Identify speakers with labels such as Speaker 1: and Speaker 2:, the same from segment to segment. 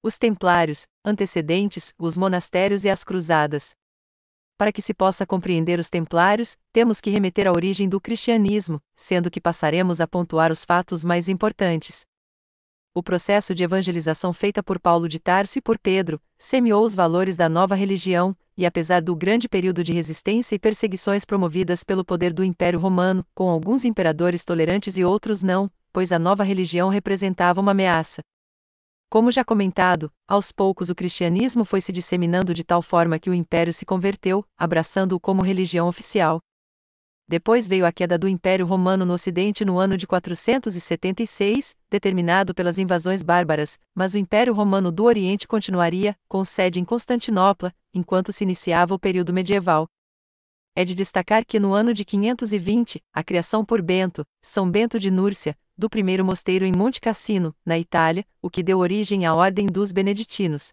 Speaker 1: os templários, antecedentes, os monastérios e as cruzadas. Para que se possa compreender os templários, temos que remeter à origem do cristianismo, sendo que passaremos a pontuar os fatos mais importantes. O processo de evangelização feita por Paulo de Tarso e por Pedro, semeou os valores da nova religião, e apesar do grande período de resistência e perseguições promovidas pelo poder do Império Romano, com alguns imperadores tolerantes e outros não, pois a nova religião representava uma ameaça. Como já comentado, aos poucos o cristianismo foi se disseminando de tal forma que o Império se converteu, abraçando-o como religião oficial. Depois veio a queda do Império Romano no Ocidente no ano de 476, determinado pelas invasões bárbaras, mas o Império Romano do Oriente continuaria, com sede em Constantinopla, enquanto se iniciava o período medieval. É de destacar que no ano de 520, a criação por Bento, São Bento de Núrcia, do primeiro mosteiro em Monte Cassino, na Itália, o que deu origem à Ordem dos Beneditinos.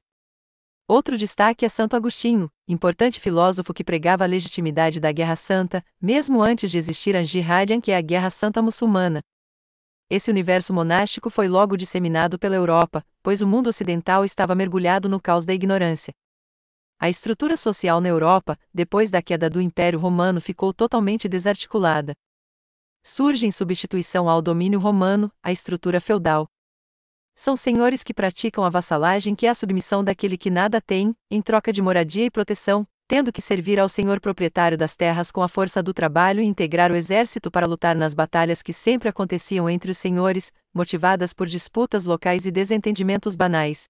Speaker 1: Outro destaque é Santo Agostinho, importante filósofo que pregava a legitimidade da Guerra Santa, mesmo antes de existir a Jihad, que é a Guerra Santa muçulmana. Esse universo monástico foi logo disseminado pela Europa, pois o mundo ocidental estava mergulhado no caos da ignorância. A estrutura social na Europa, depois da queda do Império Romano, ficou totalmente desarticulada. Surge em substituição ao domínio romano, a estrutura feudal. São senhores que praticam a vassalagem, que é a submissão daquele que nada tem, em troca de moradia e proteção, tendo que servir ao senhor proprietário das terras com a força do trabalho e integrar o exército para lutar nas batalhas que sempre aconteciam entre os senhores, motivadas por disputas locais e desentendimentos banais.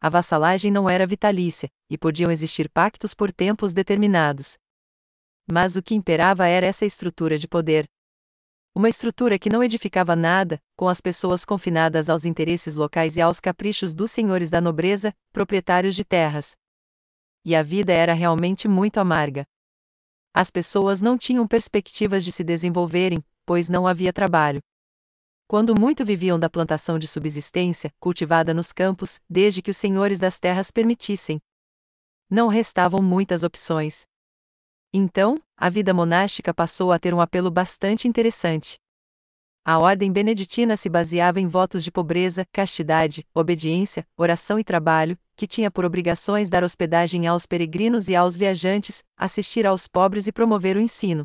Speaker 1: A vassalagem não era vitalícia, e podiam existir pactos por tempos determinados. Mas o que imperava era essa estrutura de poder. Uma estrutura que não edificava nada, com as pessoas confinadas aos interesses locais e aos caprichos dos senhores da nobreza, proprietários de terras. E a vida era realmente muito amarga. As pessoas não tinham perspectivas de se desenvolverem, pois não havia trabalho. Quando muito viviam da plantação de subsistência, cultivada nos campos, desde que os senhores das terras permitissem. Não restavam muitas opções. Então, a vida monástica passou a ter um apelo bastante interessante. A ordem beneditina se baseava em votos de pobreza, castidade, obediência, oração e trabalho, que tinha por obrigações dar hospedagem aos peregrinos e aos viajantes, assistir aos pobres e promover o ensino.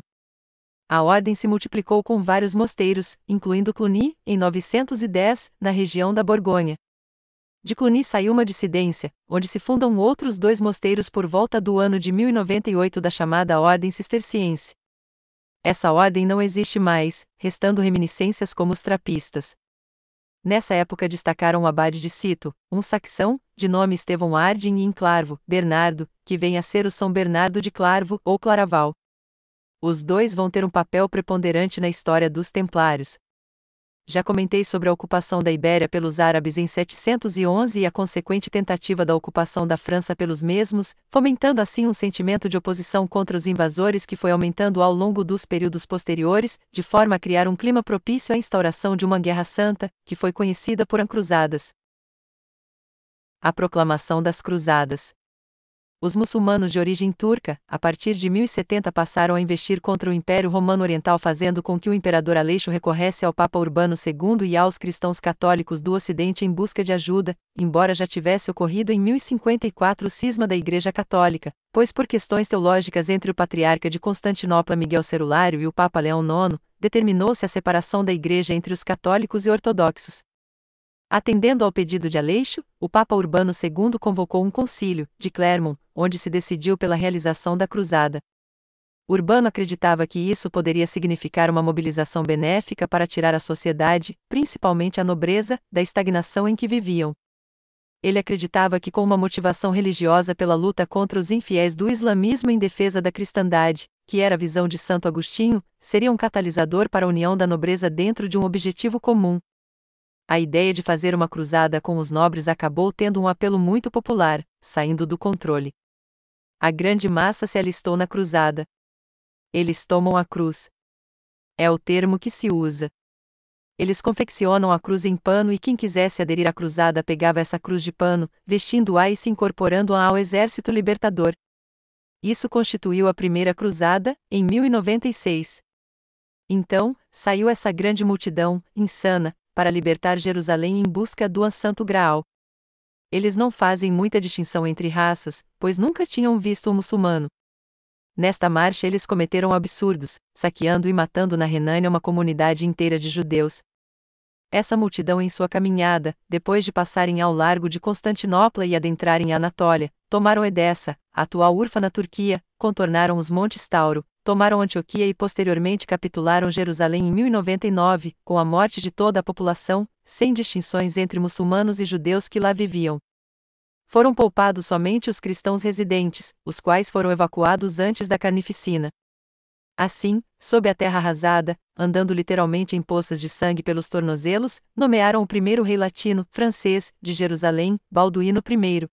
Speaker 1: A ordem se multiplicou com vários mosteiros, incluindo Cluny, em 910, na região da Borgonha. De Cluny saiu uma dissidência, onde se fundam outros 2 mosteiros por volta do ano de 1098 da chamada Ordem Cisterciense. Essa ordem não existe mais, restando reminiscências como os trapistas. Nessa época destacaram o abade de Cito, um saxão, de nome Estevão Ardin, e em Clairvaux, Bernardo, que vem a ser o São Bernardo de Clairvaux ou Claraval. Os 2 vão ter um papel preponderante na história dos Templários. Já comentei sobre a ocupação da Ibéria pelos árabes em 711 e a consequente tentativa da ocupação da França pelos mesmos, fomentando assim um sentimento de oposição contra os invasores que foi aumentando ao longo dos períodos posteriores, de forma a criar um clima propício à instauração de uma guerra santa, que foi conhecida por Cruzadas. A proclamação das Cruzadas. Os muçulmanos de origem turca, a partir de 1070 passaram a investir contra o Império Romano Oriental, fazendo com que o imperador Aleixo recorresse ao Papa Urbano II e aos cristãos católicos do Ocidente em busca de ajuda, embora já tivesse ocorrido em 1054 o cisma da Igreja Católica, pois por questões teológicas entre o patriarca de Constantinopla Miguel Cerulário e o Papa Leão IX, determinou-se a separação da Igreja entre os católicos e ortodoxos. Atendendo ao pedido de Aleixo, o Papa Urbano II convocou um concílio, de Clermont, onde se decidiu pela realização da cruzada. Urbano acreditava que isso poderia significar uma mobilização benéfica para tirar a sociedade, principalmente a nobreza, da estagnação em que viviam. Ele acreditava que com uma motivação religiosa pela luta contra os infiéis do islamismo em defesa da cristandade, que era a visão de Santo Agostinho, seria um catalisador para a união da nobreza dentro de um objetivo comum. A ideia de fazer uma cruzada com os nobres acabou tendo um apelo muito popular, saindo do controle. A grande massa se alistou na cruzada. Eles tomam a cruz. É o termo que se usa. Eles confeccionam a cruz em pano e quem quisesse aderir à cruzada pegava essa cruz de pano, vestindo-a e se incorporando-a ao exército libertador. Isso constituiu a primeira cruzada, em 1096. Então, saiu essa grande multidão, insana, para libertar Jerusalém em busca do Santo Graal. Eles não fazem muita distinção entre raças, pois nunca tinham visto um muçulmano. Nesta marcha eles cometeram absurdos, saqueando e matando na Renânia uma comunidade inteira de judeus. Essa multidão em sua caminhada, depois de passarem ao largo de Constantinopla e adentrarem a Anatólia, tomaram Edessa, a atual Urfa na Turquia, contornaram os montes Tauro, tomaram Antioquia e posteriormente capitularam Jerusalém em 1099, com a morte de toda a população, sem distinções entre muçulmanos e judeus que lá viviam. Foram poupados somente os cristãos residentes, os quais foram evacuados antes da carnificina. Assim, sob a terra arrasada, andando literalmente em poças de sangue pelos tornozelos, nomearam o primeiro rei latino, francês, de Jerusalém, Balduíno I.